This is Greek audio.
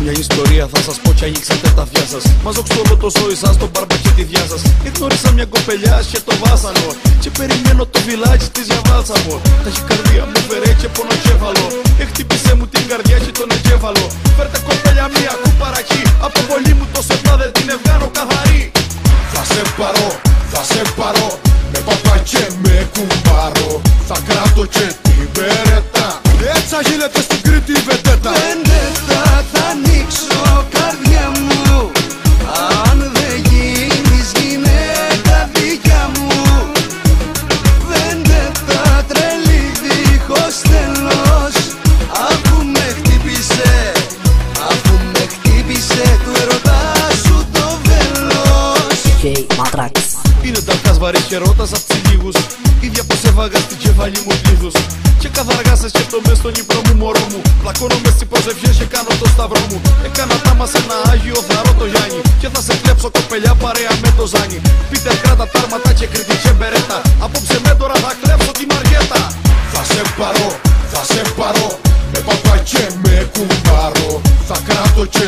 Μια ιστορία θα σας πω κι ανοίξατε τα αυτιά σας. Μαζόξτε όλο το ζώη σας, τον μπαρμπα και τη διά σας. Εγνώρισα μια κοπελιά και το βάσανο και περιμένω το βιλάκι της για βάλσαμο. Τα έχει καρδία μου φερέ και πονοκέφαλο. Χτύπησε μου την καρδιά και τον εγκέφαλο. Φέρτε κοπέλια μία κουπαρακή. Από πολύ μου το σεπτά δεν την ευγάνω καθαρή. Θα σε πάρω με παπά και με κουμπάρο. Θα κράτω και την μπερέτα. Έτσι αγγείλεται στην Κρήτη η βεντέτα. Βεντέτα θα ανοίξω καρδιά μου αν δεν γίνεις γυναίκα δικιά μου. Βεντέτα τρελή δίχως τέλος. Αφού με χτύπησε του ερωτά σου το βέλος. Matrax. Είναι ταρκάς βαρύς και ρώτας απ' τσιλίγους. Ίδια πως έβαγα στην κεφαλή μου πλήθους. Και καθαργά σε σκέφτομαι στον ύπνο μου μωρό μου. Πλακώνω μες στις προσευχές και κάνω το σταυρό μου. Έκανα τάμα σε ένα Άγιο Θαρό το Γιάννη. Και θα σε κλέψω κοπελιά παρέα με το Ζάνι. Πίτερ κράτα τα άρματα και Κρήτη και μπερέτα. Απόψε με τώρα θα κλέψω τη Μαριέτα. Θα σε πάρω με παπά και με κουμπάρο. Θα κράτω και